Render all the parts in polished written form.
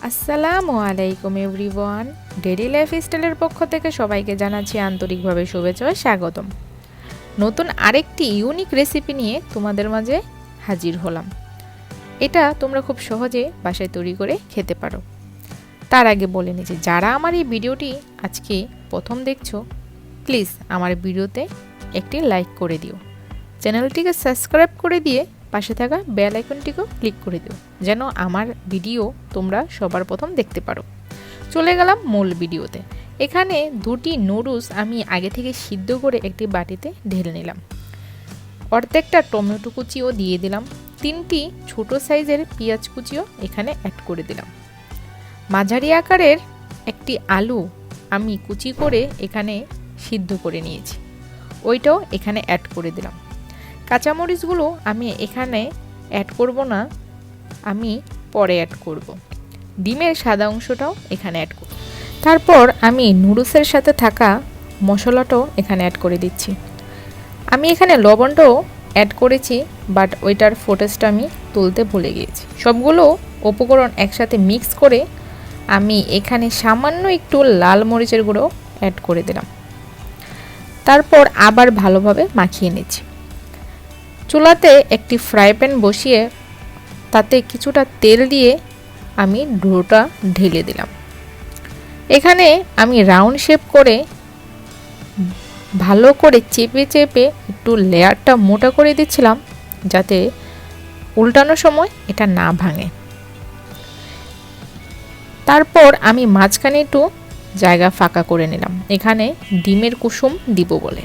আসসালামু আলাইকুম everyone, daily লাইফস্টাইলের পক্ষ থেকে সবাইকে জানাচ্ছি আন্তরিকভাবে শুভেচ্ছা ও স্বাগতম। নতুন আরেকটি ইউনিক রেসিপি নিয়ে তোমাদের মাঝে হাজির হলাম। এটা তোমরা খুব সহজে বাসায় তৈরি করে খেতে পারো। তার আগে বলে নিচ্ছি, যারা আমার এই ভিডিওটি আজকে প্রথম দেখছো, প্লিজ আমার ভিডিওতে একটি লাইক করে দিও, চ্যানেলটিকে সাবস্ক্রাইব করে দিয়ে পাশে থাকা বেল আইকনটিকেও ক্লিক করে দিও, যেন আমার ভিডিও তোমরা সবার প্রথম দেখতে পারো। চলে গেলাম মূল ভিডিওতে। এখানে দুটি নুডলস আমি আগে থেকে সিদ্ধ করে একটি বাটিতে ঢেলে নিলাম। অর্ধেকটা টমেটো কুচিও দিয়ে দিলাম। 3টি ছোট সাইজের পেঁয়াজ কুচিও এখানে অ্যাড করে দিলাম। মাঝারি আকারের একটি আলু আমি কুচি করে এখানে সিদ্ধ করে নিয়েছি, ওইটাও এখানে অ্যাড করে দিলাম। কাঁচামরিচগুলো আমি এখানে অ্যাড করব না, আমি পরে অ্যাড করব। ডিমের সাদা অংশটাও এখানে অ্যাড করব। তারপর আমি নুডলসের সাথে থাকা মশলাটাও এখানে অ্যাড করে দিচ্ছি। আমি এখানে লবণটাও অ্যাড করেছি, বাট ওইটার ফুটেজটা আমি তুলতে ভুলে গিয়েছি। সবগুলো উপকরণ একসাথে মিক্স করে আমি এখানে সামান্য একটু লাল মরিচের গুঁড়ো অ্যাড করে দিলাম। তারপর আবার ভালোভাবে মাখিয়ে নিচ্ছি। চুলাতে একটি ফ্রাই প্যান বসিয়ে তাতে কিছুটা তেল দিয়ে আমি ডোটা ঢেলে দিলাম। এখানে আমি রাউন্ড শেপ করে ভালো করে চেপে চেপে একটু লেয়ারটা মোটা করে দিচ্ছিলাম, যাতে উল্টানোর সময় এটা না ভাঙে। তারপর আমি মাঝখানে একটু জায়গা ফাঁকা করে নিলাম, এখানে ডিমের কুসুম দিব বলে।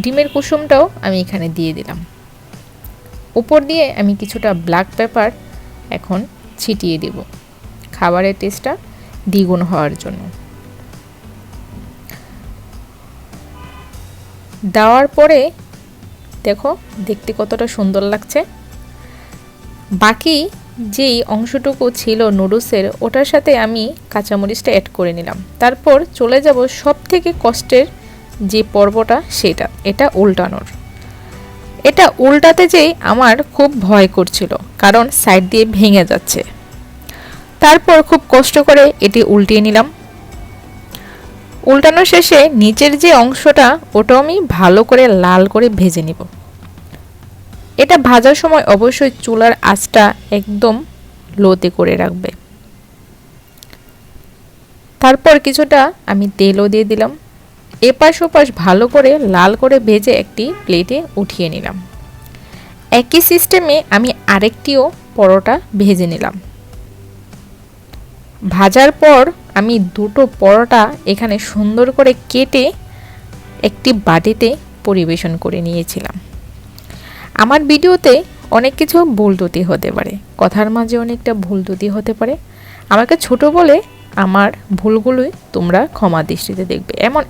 ডিমের কুসুমটাও আমি এখানে দিয়ে দিলাম। উপর দিয়ে আমি কিছুটা ব্ল্যাক পেপার এখন ছিটিয়ে দেব, খাবারের টেস্টটা দ্বিগুণ হওয়ার জন্য। দেওয়ার পরে দেখো দেখতে কতটা সুন্দর লাগছে। বাকি যেই অংশটুকু ছিল নুডলসের, ওটার সাথে আমি কাঁচামরিচটা অ্যাড করে নিলাম। তারপর চলে যাব সব থেকে কষ্টের যে পর্বটা, সেটা এটা উল্টানোর। এটা উল্টাতে যেই আমার খুব ভয় করছিল, কারণ সাইড দিয়ে ভেঙে যাচ্ছে। তারপর খুব কষ্ট করে এটি উল্টিয়ে নিলাম। উল্টানোর শেষে নিচের যে অংশটা, ওটাও আমি ভালো করে লাল করে ভেজে নিব। এটা ভাজার সময় অবশ্যই চুলার আঁচটা একদম লোতে করে রাখবে। তারপর কিছুটা আমি তেলও দিয়ে দিলাম। এপাশ ওপাশ ভালো করে লাল করে ভেজে একটি প্লেটে উঠিয়ে নিলাম। একই সিস্টেমে আমি আরেকটিও পরোটা ভেজে নিলাম। ভাজার পর আমি দুটো পরোটা এখানে সুন্দর করে কেটে একটি বাটিতে পরিবেশন করে নিয়েছিলাম। আমার ভিডিওতে অনেক কিছু ভুল ত্রুটি হতে পারে, কথার মাঝে অনেকটা ভুল ত্রুটি হতে পারে। আমাকে ছোট বলে আমার ভুলগুলোই তোমরা ক্ষমা দৃষ্টিতে দেখবে। এমন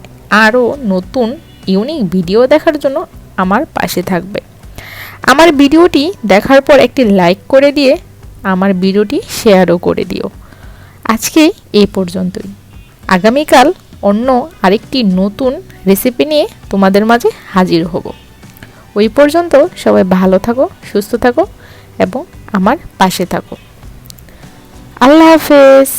আরও নতুন ইউনিক ভিডিও দেখার জন্য আমার পাশে থাকবে। আমার ভিডিওটি দেখার পর একটি লাইক করে দিয়ে আমার ভিডিওটি শেয়ারও করে দিও। আজকে এই পর্যন্তই। আগামীকাল অন্য আরেকটি নতুন রেসিপি নিয়ে তোমাদের মাঝে হাজির হব। ওই পর্যন্ত সবাই ভালো থাকো, সুস্থ থাকো এবং আমার পাশে থাকো। আল্লাহ হাফেজ।